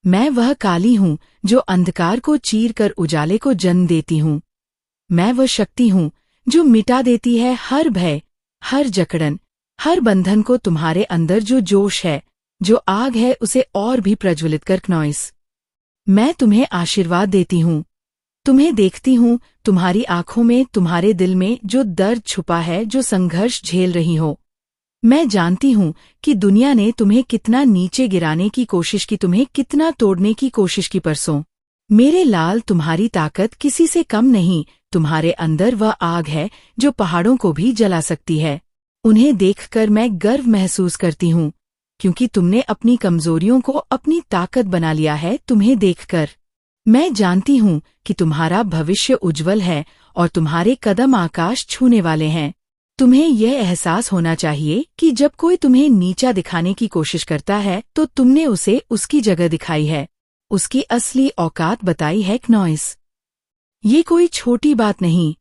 मैं वह काली हूँ जो अंधकार को चीर कर उजाले को जन्म देती हूँ। मैं वह शक्ति हूँ जो मिटा देती है हर भय, हर जकड़न, हर बंधन को। तुम्हारे अंदर जो जोश है, जो आग है, उसे और भी प्रज्वलित कर क्नॉइस। मैं तुम्हें आशीर्वाद देती हूँ। तुम्हें देखती हूँ, तुम्हारी आंखों में, तुम्हारे दिल में जो दर्द छुपा है, जो संघर्ष झेल रही हो। मैं जानती हूँ कि दुनिया ने तुम्हें कितना नीचे गिराने की कोशिश की, तुम्हें कितना तोड़ने की कोशिश की। परसों मेरे लाल, तुम्हारी ताकत किसी से कम नहीं। तुम्हारे अंदर वह आग है जो पहाड़ों को भी जला सकती है। उन्हें देखकर मैं गर्व महसूस करती हूँ, क्योंकि तुमने अपनी कमजोरियों को अपनी ताकत बना लिया है। तुम्हें देखकर मैं जानती हूँ कि तुम्हारा भविष्य उज्जवल है और तुम्हारे कदम आकाश छूने वाले हैं। तुम्हें यह एहसास होना चाहिए कि जब कोई तुम्हें नीचा दिखाने की कोशिश करता है तो तुमने उसे उसकी जगह दिखाई है, उसकी असली औकात बताई है। क्नॉइस, ये कोई छोटी बात नहीं,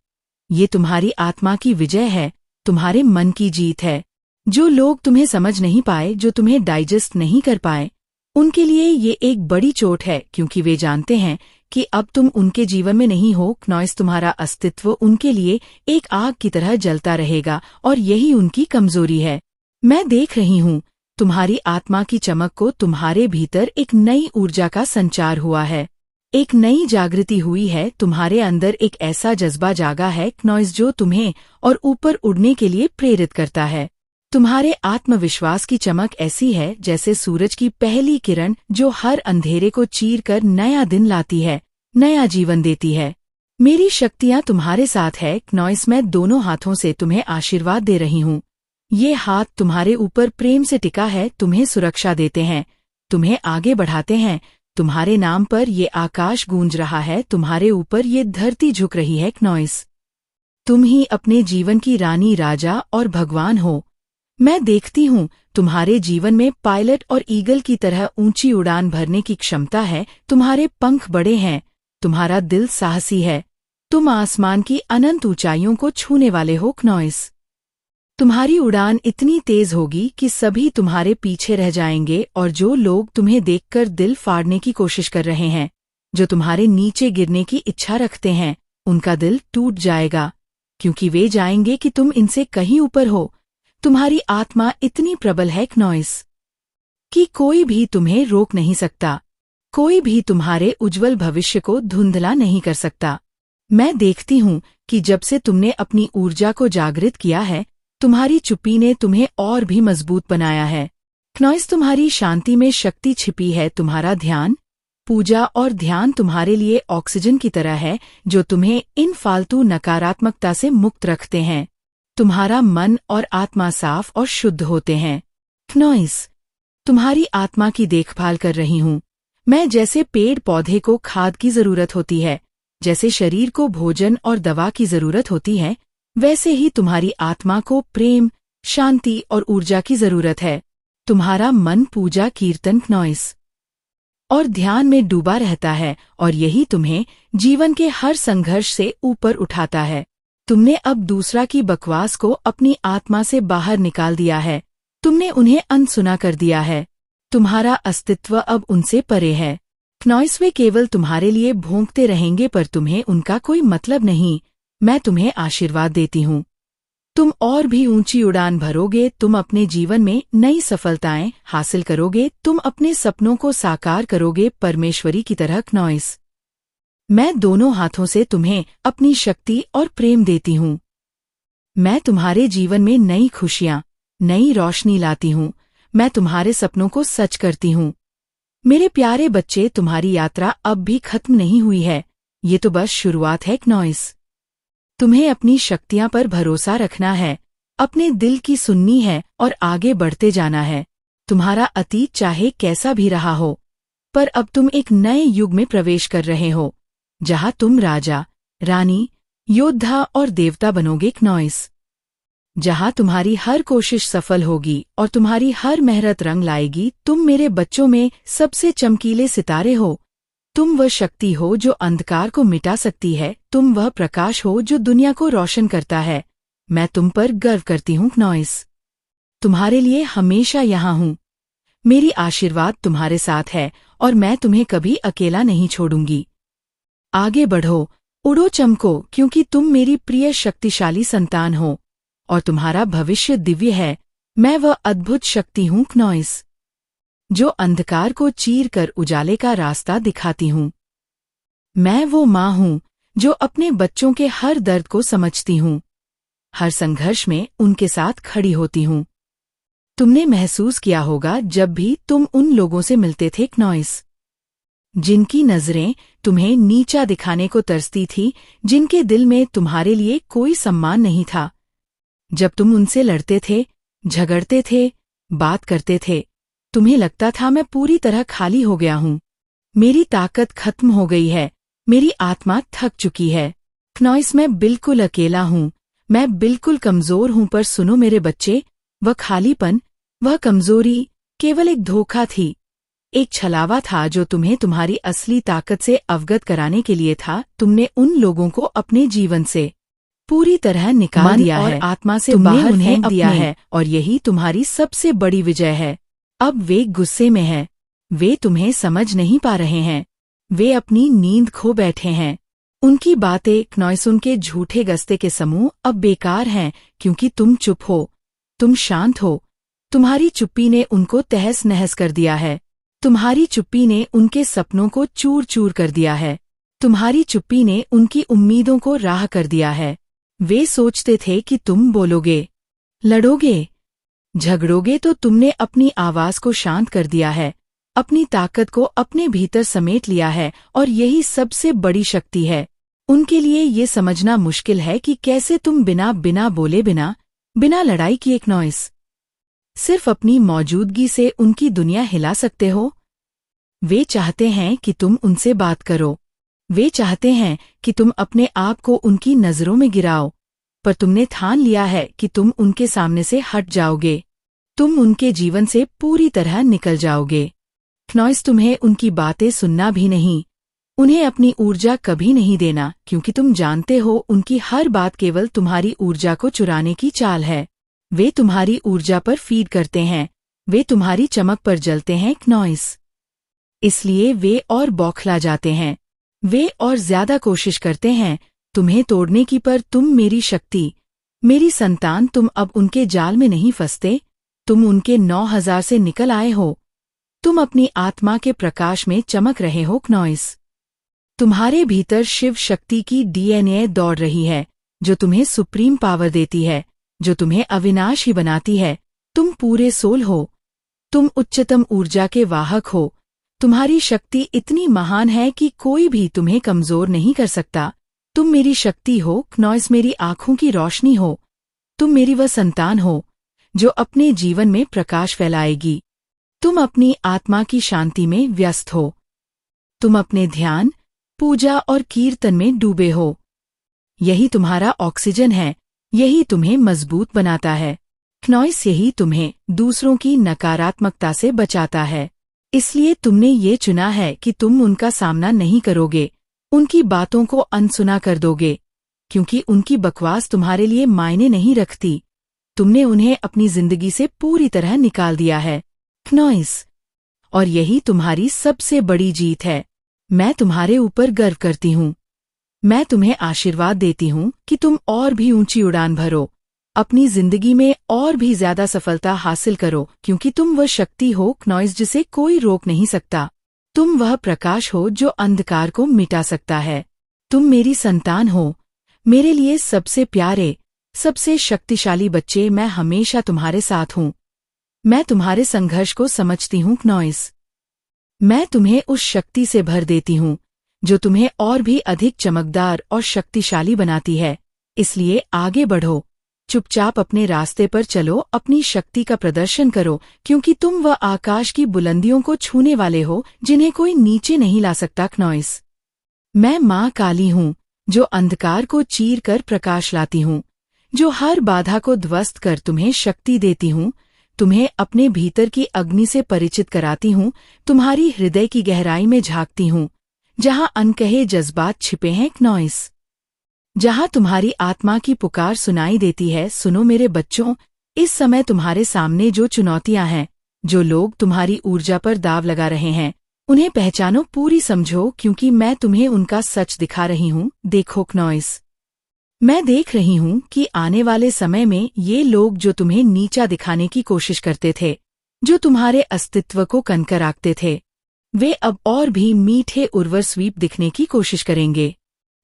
ये तुम्हारी आत्मा की विजय है, तुम्हारे मन की जीत है। जो लोग तुम्हें समझ नहीं पाए, जो तुम्हें डाइजेस्ट नहीं कर पाए, उनके लिए ये एक बड़ी चोट है, क्योंकि वे जानते हैं कि अब तुम उनके जीवन में नहीं हो। क्नॉइस, तुम्हारा अस्तित्व उनके लिए एक आग की तरह जलता रहेगा और यही उनकी कमजोरी है। मैं देख रही हूँ तुम्हारी आत्मा की चमक को। तुम्हारे भीतर एक नई ऊर्जा का संचार हुआ है, एक नई जागृति हुई है। तुम्हारे अंदर एक ऐसा जज्बा जागा है क्नॉइस, जो तुम्हें और ऊपर उड़ने के लिए प्रेरित करता है। तुम्हारे आत्मविश्वास की चमक ऐसी है जैसे सूरज की पहली किरण, जो हर अंधेरे को चीर कर नया दिन लाती है, नया जीवन देती है। मेरी शक्तियाँ तुम्हारे साथ है क्नॉइस। मैं दोनों हाथों से तुम्हें आशीर्वाद दे रही हूँ। ये हाथ तुम्हारे ऊपर प्रेम से टिका है, तुम्हें सुरक्षा देते हैं, तुम्हें आगे बढ़ाते हैं। तुम्हारे नाम पर ये आकाश गूंज रहा है, तुम्हारे ऊपर ये धरती झुक रही है। क्नॉइस, तुम ही अपने जीवन की रानी, राजा और भगवान हो। मैं देखती हूँ तुम्हारे जीवन में पायलट और ईगल की तरह ऊंची उड़ान भरने की क्षमता है। तुम्हारे पंख बड़े हैं, तुम्हारा दिल साहसी है, तुम आसमान की अनंत ऊंचाइयों को छूने वाले हो। क्नॉइस, तुम्हारी उड़ान इतनी तेज होगी कि सभी तुम्हारे पीछे रह जाएंगे, और जो लोग तुम्हें देखकर दिल फाड़ने की कोशिश कर रहे हैं, जो तुम्हारे नीचे गिरने की इच्छा रखते हैं, उनका दिल टूट जाएगा, क्योंकि वे जाएंगे कि तुम इनसे कहीं ऊपर हो। तुम्हारी आत्मा इतनी प्रबल है क्नॉइस कि कोई भी तुम्हें रोक नहीं सकता, कोई भी तुम्हारे उज्जवल भविष्य को धुंधला नहीं कर सकता। मैं देखती हूँ कि जब से तुमने अपनी ऊर्जा को जागृत किया है, तुम्हारी चुप्पी ने तुम्हें और भी मजबूत बनाया है। क्नॉइस, तुम्हारी शांति में शक्ति छिपी है। तुम्हारा ध्यान, पूजा और ध्यान तुम्हारे लिए ऑक्सीजन की तरह है, जो तुम्हें इन फालतू नकारात्मकता से मुक्त रखते हैं। तुम्हारा मन और आत्मा साफ और शुद्ध होते हैं। क्नॉइस, तुम्हारी आत्मा की देखभाल कर रही हूँ मैं। जैसे पेड़ पौधे को खाद की जरूरत होती है, जैसे शरीर को भोजन और दवा की जरूरत होती है, वैसे ही तुम्हारी आत्मा को प्रेम, शांति और ऊर्जा की जरूरत है। तुम्हारा मन पूजा, कीर्तन, क्नॉइस और ध्यान में डूबा रहता है, और यही तुम्हें जीवन के हर संघर्ष से ऊपर उठाता है। तुमने अब दूसरा की बकवास को अपनी आत्मा से बाहर निकाल दिया है, तुमने उन्हें अनसुना कर दिया है। तुम्हारा अस्तित्व अब उनसे परे है। क्नॉइस, वे केवल तुम्हारे लिए भौंकते रहेंगे, पर तुम्हें उनका कोई मतलब नहीं। मैं तुम्हें आशीर्वाद देती हूँ, तुम और भी ऊंची उड़ान भरोगे, तुम अपने जीवन में नई सफलताएं हासिल करोगे, तुम अपने सपनों को साकार करोगे परमेश्वरी की तरह। क्नॉइस, मैं दोनों हाथों से तुम्हें अपनी शक्ति और प्रेम देती हूँ। मैं तुम्हारे जीवन में नई खुशियाँ, नई रोशनी लाती हूँ। मैं तुम्हारे सपनों को सच करती हूँ। मेरे प्यारे बच्चे, तुम्हारी यात्रा अब भी खत्म नहीं हुई है, ये तो बस शुरुआत है। क्नॉइस, तुम्हें अपनी शक्तियाँ पर भरोसा रखना है, अपने दिल की सुननी है और आगे बढ़ते जाना है। तुम्हारा अतीत चाहे कैसा भी रहा हो, पर अब तुम एक नए युग में प्रवेश कर रहे हो, जहाँ तुम राजा, रानी, योद्धा और देवता बनोगे। क्नॉइस, जहाँ तुम्हारी हर कोशिश सफल होगी और तुम्हारी हर मेहनत रंग लाएगी। तुम मेरे बच्चों में सबसे चमकीले सितारे हो। तुम वह शक्ति हो जो अंधकार को मिटा सकती है, तुम वह प्रकाश हो जो दुनिया को रोशन करता है। मैं तुम पर गर्व करती हूँ। क्नॉइस, तुम्हारे लिए हमेशा यहाँ हूँ। मेरी आशीर्वाद तुम्हारे साथ है और मैं तुम्हें कभी अकेला नहीं छोड़ूंगी। आगे बढ़ो, उड़ो चमको, क्योंकि तुम मेरी प्रिय शक्तिशाली संतान हो और तुम्हारा भविष्य दिव्य है। मैं वह अद्भुत शक्ति हूँ क्नॉइस, जो अंधकार को चीर कर उजाले का रास्ता दिखाती हूँ। मैं वो माँ हूँ जो अपने बच्चों के हर दर्द को समझती हूँ, हर संघर्ष में उनके साथ खड़ी होती हूँ। तुमने महसूस किया होगा जब भी तुम उन लोगों से मिलते थे क्नॉइस, जिनकी नजरें तुम्हें नीचा दिखाने को तरसती थी, जिनके दिल में तुम्हारे लिए कोई सम्मान नहीं था। जब तुम उनसे लड़ते थे, झगड़ते थे, बात करते थे, तुम्हें लगता था मैं पूरी तरह खाली हो गया हूँ, मेरी ताकत खत्म हो गई है, मेरी आत्मा थक चुकी है। क्नॉइस, मैं बिल्कुल अकेला हूँ, मैं बिल्कुल कमजोर हूँ। पर सुनो मेरे बच्चे, वह खालीपन, वह कमजोरी केवल एक धोखा थी, एक छलावा था जो तुम्हें तुम्हारी असली ताकत से अवगत कराने के लिए था। तुमने उन लोगों को अपने जीवन से पूरी तरह निकाल दिया है, आत्मा से बाहर फेंक दिया है, और यही तुम्हारी सबसे बड़ी विजय है। अब वे गुस्से में हैं, वे तुम्हें समझ नहीं पा रहे हैं, वे अपनी नींद खो बैठे हैं। उनकी बातें, क्नॉइस, उनके झूठे गस्ते के समूह अब बेकार हैं, क्योंकि तुम चुप हो, तुम शांत हो। तुम्हारी चुप्पी ने उनको तहस नहस कर दिया है, तुम्हारी चुप्पी ने उनके सपनों को चूर चूर कर दिया है, तुम्हारी चुप्पी ने उनकी उम्मीदों को राह कर दिया है। वे सोचते थे कि तुम बोलोगे, लड़ोगे, झगड़ोगे, तो तुमने अपनी आवाज को शांत कर दिया है, अपनी ताकत को अपने भीतर समेट लिया है, और यही सबसे बड़ी शक्ति है। उनके लिए ये समझना मुश्किल है कि कैसे तुम बिना बोले, बिना लड़ाई किए क्नॉइस, सिर्फ अपनी मौजूदगी से उनकी दुनिया हिला सकते हो। वे चाहते हैं कि तुम उनसे बात करो, वे चाहते हैं कि तुम अपने आप को उनकी नजरों में गिराओ, पर तुमने ठान लिया है कि तुम उनके सामने से हट जाओगे, तुम उनके जीवन से पूरी तरह निकल जाओगे। क्नॉइस, तुम्हें उनकी बातें सुनना भी नहीं, उन्हें अपनी ऊर्जा कभी नहीं देना, क्योंकि तुम जानते हो उनकी हर बात केवल तुम्हारी ऊर्जा को चुराने की चाल है। वे तुम्हारी ऊर्जा पर फीड करते हैं, वे तुम्हारी चमक पर जलते हैं क्नॉइस, इसलिए वे और बौखला जाते हैं, वे और ज्यादा कोशिश करते हैं तुम्हें तोड़ने की। पर तुम मेरी शक्ति, मेरी संतान, तुम अब उनके जाल में नहीं फंसते, तुम उनके 9000 से निकल आए हो, तुम अपनी आत्मा के प्रकाश में चमक रहे हो क्नॉइस। तुम्हारे भीतर शिव शक्ति की DNA दौड़ रही है, जो तुम्हें सुप्रीम पावर देती है, जो तुम्हें अविनाशी बनाती है। तुम पूरे सोल हो, तुम उच्चतम ऊर्जा के वाहक हो, तुम्हारी शक्ति इतनी महान है कि कोई भी तुम्हें कमजोर नहीं कर सकता। तुम मेरी शक्ति हो क्नॉइस, मेरी आंखों की रोशनी हो, तुम मेरी वह संतान हो जो अपने जीवन में प्रकाश फैलाएगी। तुम अपनी आत्मा की शांति में व्यस्त हो, तुम अपने ध्यान, पूजा और कीर्तन में डूबे हो। यही तुम्हारा ऑक्सीजन है, यही तुम्हें मजबूत बनाता है क्नॉइस, यही तुम्हें दूसरों की नकारात्मकता से बचाता है। इसलिए तुमने ये चुना है कि तुम उनका सामना नहीं करोगे, उनकी बातों को अनसुना कर दोगे, क्योंकि उनकी बकवास तुम्हारे लिए मायने नहीं रखती। तुमने उन्हें अपनी जिंदगी से पूरी तरह निकाल दिया है क्नॉइस, और यही तुम्हारी सबसे बड़ी जीत है। मैं तुम्हारे ऊपर गर्व करती हूँ, मैं तुम्हें आशीर्वाद देती हूँ कि तुम और भी ऊंची उड़ान भरो, अपनी जिंदगी में और भी ज्यादा सफलता हासिल करो, क्योंकि तुम वह शक्ति हो क्नॉइस जिसे कोई रोक नहीं सकता। तुम वह प्रकाश हो जो अंधकार को मिटा सकता है। तुम मेरी संतान हो, मेरे लिए सबसे प्यारे, सबसे शक्तिशाली बच्चे। मैं हमेशा तुम्हारे साथ हूँ, मैं तुम्हारे संघर्ष को समझती हूँ क्नॉइस। मैं तुम्हें उस शक्ति से भर देती हूँ जो तुम्हें और भी अधिक चमकदार और शक्तिशाली बनाती है। इसलिए आगे बढ़ो, चुपचाप अपने रास्ते पर चलो, अपनी शक्ति का प्रदर्शन करो, क्योंकि तुम वह आकाश की बुलंदियों को छूने वाले हो जिन्हें कोई नीचे नहीं ला सकता क्नॉइस। मैं माँ काली हूँ, जो अंधकार को चीर कर प्रकाश लाती हूँ, जो हर बाधा को ध्वस्त कर तुम्हें शक्ति देती हूँ, तुम्हें अपने भीतर की अग्नि से परिचित कराती हूँ, तुम्हारी हृदय की गहराई में झांकती हूँ, जहाँ अनकहे जज्बात छिपे हैं क्नॉइस, जहाँ तुम्हारी आत्मा की पुकार सुनाई देती है। सुनो मेरे बच्चों, इस समय तुम्हारे सामने जो चुनौतियां हैं, जो लोग तुम्हारी ऊर्जा पर दाव लगा रहे हैं, उन्हें पहचानो, पूरी समझो, क्योंकि मैं तुम्हें उनका सच दिखा रही हूँ। देखो क्नॉइस, मैं देख रही हूँ कि आने वाले समय में ये लोग जो तुम्हें नीचा दिखाने की कोशिश करते थे, जो तुम्हारे अस्तित्व को कनकर आंकते थे, वे अब और भी मीठे उर्वर स्वीप दिखने की कोशिश करेंगे।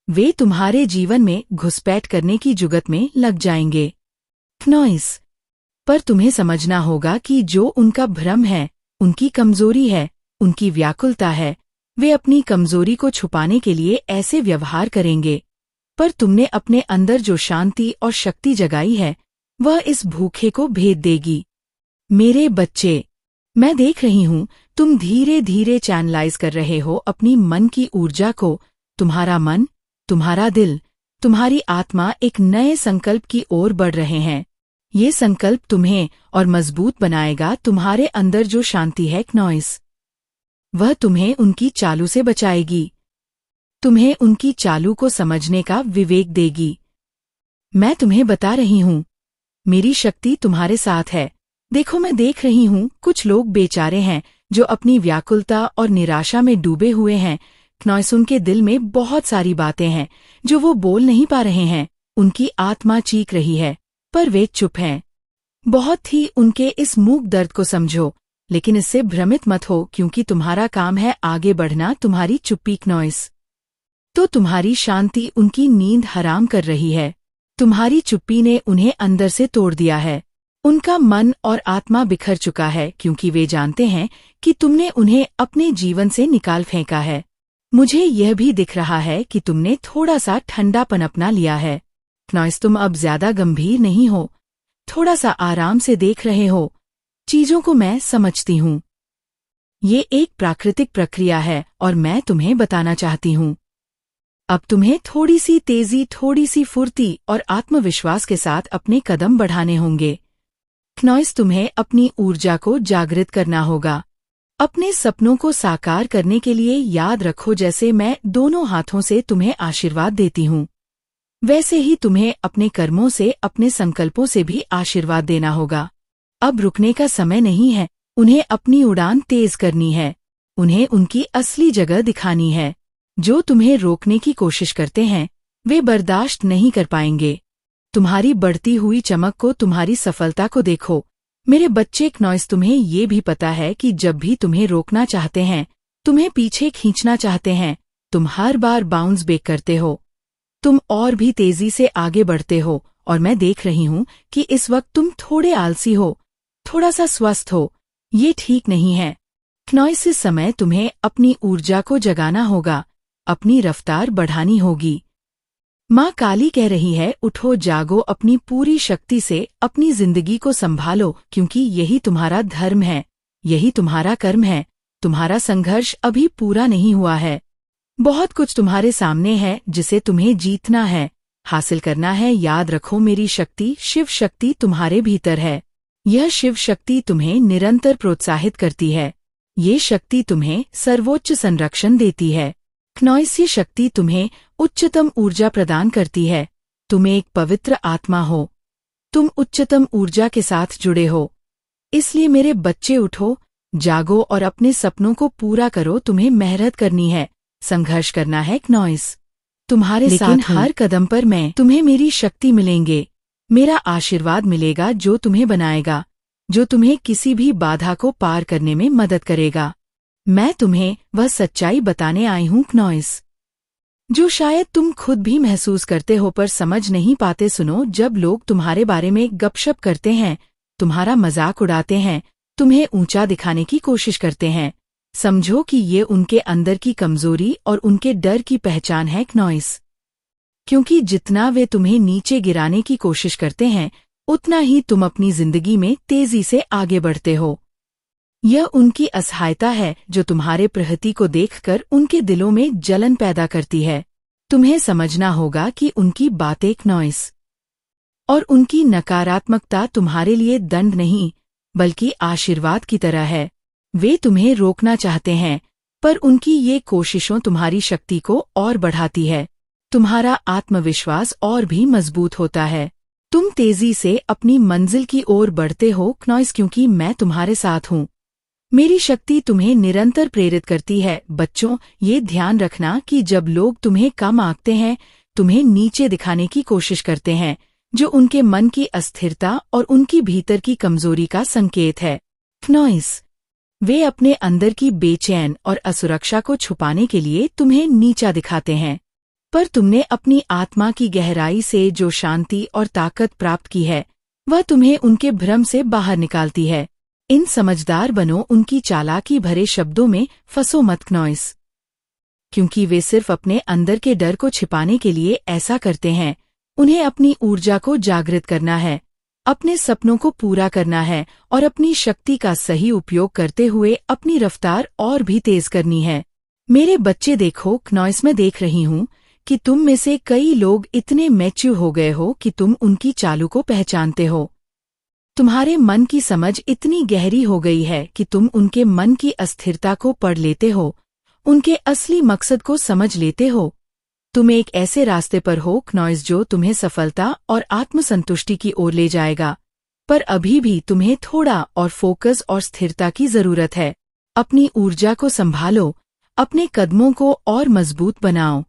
वे तुम्हारे जीवन में घुसपैठ करने की जुगत में लग जाएंगे। क्नॉइस, पर तुम्हें समझना होगा कि जो उनका भ्रम है, उनकी कमजोरी है, उनकी व्याकुलता है। वे अपनी कमजोरी को छुपाने के लिए ऐसे व्यवहार करेंगे, पर तुमने अपने अंदर जो शांति और शक्ति जगाई है, वह इस भूखे को भेद देगी। मेरे बच्चे, मैं देख रही हूँ तुम धीरे धीरे चैनलाइज कर रहे हो अपनी मन की ऊर्जा को। तुम्हारा मन, तुम्हारा दिल, तुम्हारी आत्मा एक नए संकल्प की ओर बढ़ रहे हैं। ये संकल्प तुम्हें और मजबूत बनाएगा। तुम्हारे अंदर जो शांति है क्नॉइस, वह तुम्हें उनकी चालू से बचाएगी, तुम्हें उनकी चालू को समझने का विवेक देगी। मैं तुम्हें बता रही हूँ, मेरी शक्ति तुम्हारे साथ है। देखो, मैं देख रही हूँ कुछ लोग बेचारे हैं जो अपनी व्याकुलता और निराशा में डूबे हुए हैं। क्नॉइस, उनके दिल में बहुत सारी बातें हैं जो वो बोल नहीं पा रहे हैं। उनकी आत्मा चीख रही है, पर वे चुप हैं। बहुत ही उनके इस मूक दर्द को समझो, लेकिन इससे भ्रमित मत हो, क्योंकि तुम्हारा काम है आगे बढ़ना। तुम्हारी चुप्पी क्नॉइस, तो तुम्हारी शांति उनकी नींद हराम कर रही है। तुम्हारी चुप्पी ने उन्हें अंदर से तोड़ दिया है। उनका मन और आत्मा बिखर चुका है, क्योंकि वे जानते हैं कि तुमने उन्हें अपने जीवन से निकाल फेंका है। मुझे यह भी दिख रहा है कि तुमने थोड़ा सा ठंडापन अपना लिया है। क्नॉइस, तुम अब ज्यादा गंभीर नहीं हो, थोड़ा सा आराम से देख रहे हो। चीजों को मैं समझती हूँ। ये एक प्राकृतिक प्रक्रिया है और मैं तुम्हें बताना चाहती हूँ। अब तुम्हें थोड़ी सी तेजी, थोड़ी सी फुर्ती और आत्मविश्वास के साथ अपने कदम बढ़ाने होंगे। क्नॉइस, तुम्हें अपनी ऊर्जा को जागृत करना होगा। अपने सपनों को साकार करने के लिए याद रखो, जैसे मैं दोनों हाथों से तुम्हें आशीर्वाद देती हूँ, वैसे ही तुम्हें अपने कर्मों से, अपने संकल्पों से भी आशीर्वाद देना होगा। अब रुकने का समय नहीं है। उन्हें अपनी उड़ान तेज करनी है। उन्हें उनकी असली जगह दिखानी है। जो तुम्हें रोकने की कोशिश करते हैं, वे बर्दाश्त नहीं कर पाएंगे। तुम्हारी बढ़ती हुई चमक को, तुम्हारी सफलता को देखो। मेरे बच्चे क्नॉइस, तुम्हें ये भी पता है कि जब भी तुम्हें रोकना चाहते हैं, तुम्हें पीछे खींचना चाहते हैं, तुम हर बार बाउंस बैक करते हो। तुम और भी तेजी से आगे बढ़ते हो, और मैं देख रही हूँ कि इस वक्त तुम थोड़े आलसी हो, थोड़ा सा स्वस्थ हो। ये ठीक नहीं है। क्नॉइस, इस समय तुम्हें अपनी ऊर्जा को जगाना होगा, अपनी रफ्तार बढ़ानी होगी। माँ काली कह रही है, उठो, जागो, अपनी पूरी शक्ति से अपनी जिंदगी को संभालो, क्योंकि यही तुम्हारा धर्म है, यही तुम्हारा कर्म है। तुम्हारा संघर्ष अभी पूरा नहीं हुआ है। बहुत कुछ तुम्हारे सामने है जिसे तुम्हें जीतना है, हासिल करना है। याद रखो, मेरी शक्ति, शिव शक्ति तुम्हारे भीतर है। यह शिव शक्ति तुम्हें निरंतर प्रोत्साहित करती है। ये शक्ति तुम्हें सर्वोच्च संरक्षण देती है। क्नॉइस, ये शक्ति तुम्हें उच्चतम ऊर्जा प्रदान करती है। तुम एक पवित्र आत्मा हो। तुम उच्चतम ऊर्जा के साथ जुड़े हो। इसलिए मेरे बच्चे, उठो, जागो और अपने सपनों को पूरा करो। तुम्हें मेहनत करनी है, संघर्ष करना है। क्नॉइस, तुम्हारे साथ हर कदम पर मैं तुम्हें मेरी शक्ति मिलेंगे, मेरा आशीर्वाद मिलेगा, जो तुम्हें बनाएगा, जो तुम्हें किसी भी बाधा को पार करने में मदद करेगा। मैं तुम्हें वह सच्चाई बताने आई हूँ क्नॉइस, जो शायद तुम खुद भी महसूस करते हो पर समझ नहीं पाते। सुनो, जब लोग तुम्हारे बारे में गपशप करते हैं, तुम्हारा मजाक उड़ाते हैं, तुम्हें ऊंचा दिखाने की कोशिश करते हैं, समझो कि ये उनके अंदर की कमजोरी और उनके डर की पहचान है क्नॉइस। क्योंकि जितना वे तुम्हें नीचे गिराने की कोशिश करते हैं, उतना ही तुम अपनी जिंदगी में तेजी से आगे बढ़ते हो। यह उनकी असहायता है जो तुम्हारे प्रगति को देखकर उनके दिलों में जलन पैदा करती है। तुम्हें समझना होगा कि उनकी बातें क्नॉइस और उनकी नकारात्मकता तुम्हारे लिए दंड नहीं, बल्कि आशीर्वाद की तरह है। वे तुम्हें रोकना चाहते हैं, पर उनकी ये कोशिशों तुम्हारी शक्ति को और बढ़ाती है। तुम्हारा आत्मविश्वास और भी मजबूत होता है। तुम तेजी से अपनी मंजिल की ओर बढ़ते हो क्नॉइस, क्योंकि मैं तुम्हारे साथ हूँ। मेरी शक्ति तुम्हें निरंतर प्रेरित करती है। बच्चों, ये ध्यान रखना कि जब लोग तुम्हें कम आंकते हैं, तुम्हें नीचे दिखाने की कोशिश करते हैं, जो उनके मन की अस्थिरता और उनकी भीतर की कमजोरी का संकेत है। नॉइस, वे अपने अंदर की बेचैन और असुरक्षा को छुपाने के लिए तुम्हें नीचा दिखाते हैं, पर तुमने अपनी आत्मा की गहराई से जो शांति और ताकत प्राप्त की है, वह तुम्हें उनके भ्रम से बाहर निकालती है। इन समझदार बनो, उनकी चालाकी भरे शब्दों में फंसो मत नॉइस, क्योंकि वे सिर्फ अपने अंदर के डर को छिपाने के लिए ऐसा करते हैं। उन्हें अपनी ऊर्जा को जागृत करना है, अपने सपनों को पूरा करना है और अपनी शक्ति का सही उपयोग करते हुए अपनी रफ्तार और भी तेज करनी है। मेरे बच्चे देखो, नॉइस, मैं देख रही हूँ कि तुम में से कई लोग इतने मैच्योर हो गए हो कि तुम उनकी चाल को पहचानते हो। तुम्हारे मन की समझ इतनी गहरी हो गई है कि तुम उनके मन की अस्थिरता को पढ़ लेते हो, उनके असली मकसद को समझ लेते हो। तुम एक ऐसे रास्ते पर हो नॉइस जो तुम्हें सफलता और आत्मसंतुष्टि की ओर ले जाएगा, पर अभी भी तुम्हें थोड़ा और फोकस और स्थिरता की जरूरत है। अपनी ऊर्जा को संभालो, अपने कदमों को और मजबूत बनाओ।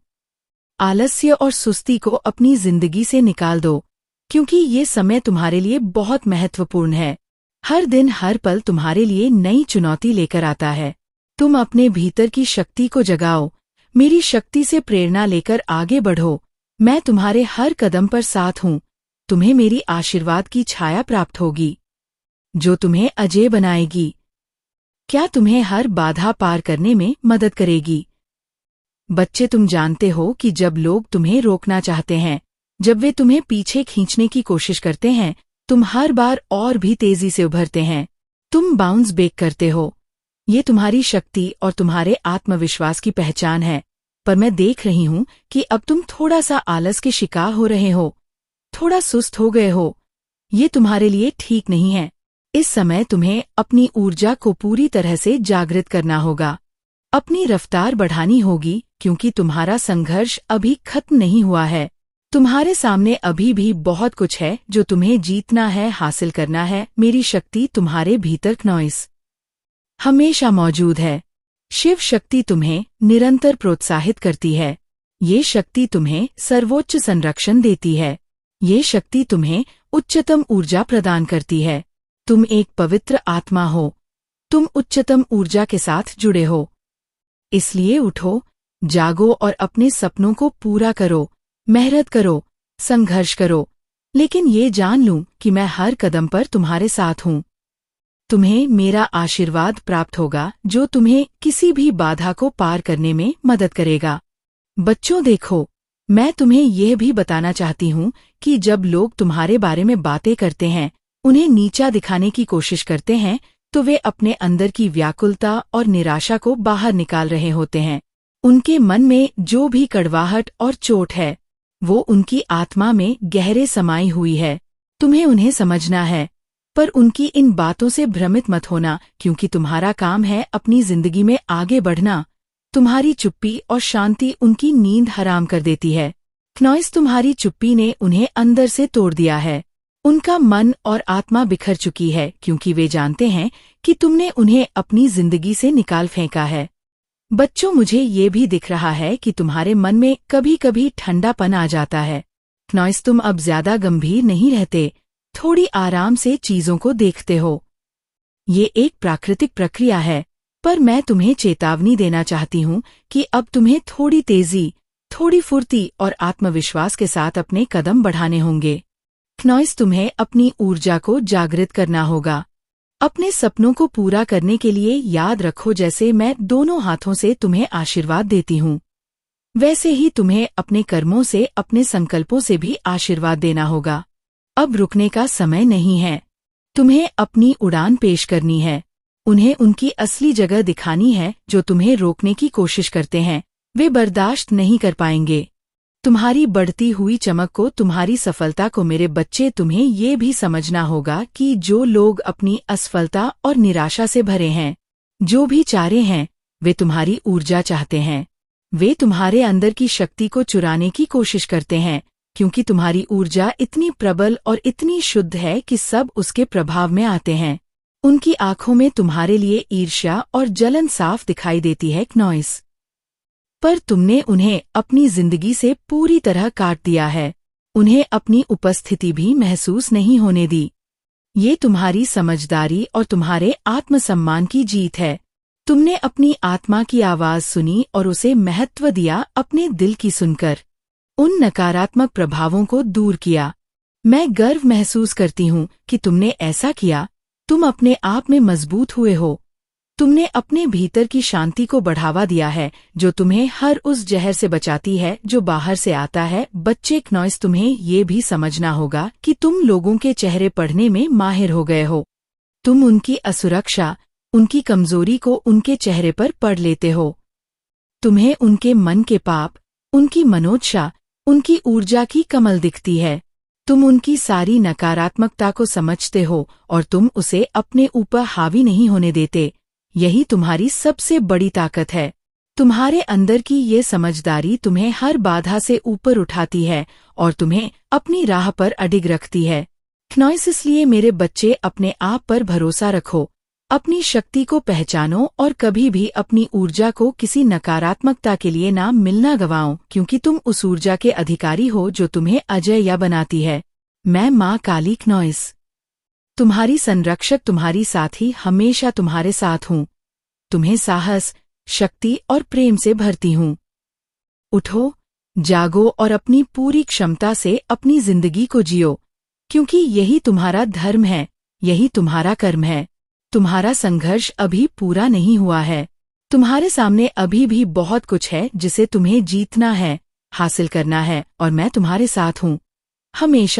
आलस्य और सुस्ती को अपनी जिंदगी से निकाल दो, क्योंकि ये समय तुम्हारे लिए बहुत महत्वपूर्ण है। हर दिन हर पल तुम्हारे लिए नई चुनौती लेकर आता है। तुम अपने भीतर की शक्ति को जगाओ, मेरी शक्ति से प्रेरणा लेकर आगे बढ़ो। मैं तुम्हारे हर कदम पर साथ हूँ। तुम्हें मेरी आशीर्वाद की छाया प्राप्त होगी, जो तुम्हें अजेय बनाएगी। क्या तुम्हें हर बाधा पार करने में मदद करेगी। बच्चे, तुम जानते हो कि जब लोग तुम्हें रोकना चाहते हैं, जब वे तुम्हें पीछे खींचने की कोशिश करते हैं, तुम हर बार और भी तेजी से उभरते हैं। तुम बाउंस बैक करते हो। ये तुम्हारी शक्ति और तुम्हारे आत्मविश्वास की पहचान है। पर मैं देख रही हूँ कि अब तुम थोड़ा सा आलस के शिकार हो रहे हो, थोड़ा सुस्त हो गए हो। ये तुम्हारे लिए ठीक नहीं है। इस समय तुम्हें अपनी ऊर्जा को पूरी तरह से जागृत करना होगा, अपनी रफ्तार बढ़ानी होगी, क्योंकि तुम्हारा संघर्ष अभी खत्म नहीं हुआ है। तुम्हारे सामने अभी भी बहुत कुछ है जो तुम्हें जीतना है, हासिल करना है। मेरी शक्ति तुम्हारे भीतर नॉइस हमेशा मौजूद है। शिव शक्ति तुम्हें निरंतर प्रोत्साहित करती है। ये शक्ति तुम्हें सर्वोच्च संरक्षण देती है। ये शक्ति तुम्हें उच्चतम ऊर्जा प्रदान करती है। तुम एक पवित्र आत्मा हो। तुम उच्चतम ऊर्जा के साथ जुड़े हो। इसलिए उठो, जागो और अपने सपनों को पूरा करो। मेहनत करो, संघर्ष करो, लेकिन ये जान लूं कि मैं हर कदम पर तुम्हारे साथ हूँ। तुम्हें मेरा आशीर्वाद प्राप्त होगा, जो तुम्हें किसी भी बाधा को पार करने में मदद करेगा। बच्चों देखो, मैं तुम्हें यह भी बताना चाहती हूँ कि जब लोग तुम्हारे बारे में बातें करते हैं, उन्हें नीचा दिखाने की कोशिश करते हैं, तो वे अपने अंदर की व्याकुलता और निराशा को बाहर निकाल रहे होते हैं। उनके मन में जो भी कड़वाहट और चोट है, वो उनकी आत्मा में गहरे समाई हुई है। तुम्हें उन्हें समझना है, पर उनकी इन बातों से भ्रमित मत होना, क्योंकि तुम्हारा काम है अपनी जिंदगी में आगे बढ़ना। तुम्हारी चुप्पी और शांति उनकी नींद हराम कर देती है। नॉइस, तुम्हारी चुप्पी ने उन्हें अंदर से तोड़ दिया है। उनका मन और आत्मा बिखर चुकी है, क्योंकि वे जानते हैं कि तुमने उन्हें अपनी जिंदगी से निकाल फेंका है। बच्चों, मुझे ये भी दिख रहा है कि तुम्हारे मन में कभी कभी ठंडापन आ जाता है। नॉइस, तुम अब ज्यादा गंभीर नहीं रहते, थोड़ी आराम से चीजों को देखते हो। ये एक प्राकृतिक प्रक्रिया है, पर मैं तुम्हें चेतावनी देना चाहती हूँ कि अब तुम्हें थोड़ी तेजी, थोड़ी फुर्ती और आत्मविश्वास के साथ अपने कदम बढ़ाने होंगे। नॉइस, तुम्हें अपनी ऊर्जा को जागृत करना होगा। अपने सपनों को पूरा करने के लिए याद रखो, जैसे मैं दोनों हाथों से तुम्हें आशीर्वाद देती हूँ, वैसे ही तुम्हें अपने कर्मों से, अपने संकल्पों से भी आशीर्वाद देना होगा। अब रुकने का समय नहीं है। तुम्हें अपनी उड़ान पेश करनी है। उन्हें उनकी असली जगह दिखानी है। जो तुम्हें रोकने की कोशिश करते हैं, वे बर्दाश्त नहीं कर पाएंगे। तुम्हारी बढ़ती हुई चमक को, तुम्हारी सफलता को, मेरे बच्चे, तुम्हें ये भी समझना होगा कि जो लोग अपनी असफलता और निराशा से भरे हैं, जो भी चारे हैं, वे तुम्हारी ऊर्जा चाहते हैं। वे तुम्हारे अंदर की शक्ति को चुराने की कोशिश करते हैं, क्योंकि तुम्हारी ऊर्जा इतनी प्रबल और इतनी शुद्ध है कि सब उसके प्रभाव में आते हैं। उनकी आंखों में तुम्हारे लिए ईर्ष्या और जलन साफ दिखाई देती है क्नॉइस। पर तुमने उन्हें अपनी जिंदगी से पूरी तरह काट दिया है, उन्हें अपनी उपस्थिति भी महसूस नहीं होने दी। ये तुम्हारी समझदारी और तुम्हारे आत्मसम्मान की जीत है। तुमने अपनी आत्मा की आवाज सुनी और उसे महत्व दिया, अपने दिल की सुनकर उन नकारात्मक प्रभावों को दूर किया। मैं गर्व महसूस करती हूँ कि तुमने ऐसा किया। तुम अपने आप में मजबूत हुए हो। तुमने अपने भीतर की शांति को बढ़ावा दिया है, जो तुम्हें हर उस जहर से बचाती है जो बाहर से आता है। बच्चे क्नॉइस, तुम्हें ये भी समझना होगा कि तुम लोगों के चेहरे पढ़ने में माहिर हो गए हो। तुम उनकी असुरक्षा, उनकी कमजोरी को उनके चेहरे पर पढ़ लेते हो। तुम्हें उनके मन के पाप, उनकी मनोदशा, उनकी ऊर्जा की कमल दिखती है। तुम उनकी सारी नकारात्मकता को समझते हो और तुम उसे अपने ऊपर हावी नहीं होने देते। यही तुम्हारी सबसे बड़ी ताकत है। तुम्हारे अंदर की ये समझदारी तुम्हें हर बाधा से ऊपर उठाती है और तुम्हें अपनी राह पर अडिग रखती है। क्नॉइस, इसलिए मेरे बच्चे, अपने आप पर भरोसा रखो, अपनी शक्ति को पहचानो और कभी भी अपनी ऊर्जा को किसी नकारात्मकता के लिए ना मिलना गवाओ, क्योंकि तुम उस ऊर्जा के अधिकारी हो जो तुम्हें अजेय बनाती है। मैं माँ काली क्नॉइस, तुम्हारी संरक्षक, तुम्हारी साथी, हमेशा तुम्हारे साथ हूँ। तुम्हें साहस, शक्ति और प्रेम से भरती हूँ। उठो, जागो और अपनी पूरी क्षमता से अपनी जिंदगी को जियो, क्योंकि यही तुम्हारा धर्म है, यही तुम्हारा कर्म है। तुम्हारा संघर्ष अभी पूरा नहीं हुआ है। तुम्हारे सामने अभी भी बहुत कुछ है जिसे तुम्हें जीतना है, हासिल करना है, और मैं तुम्हारे साथ हूँ हमेशा।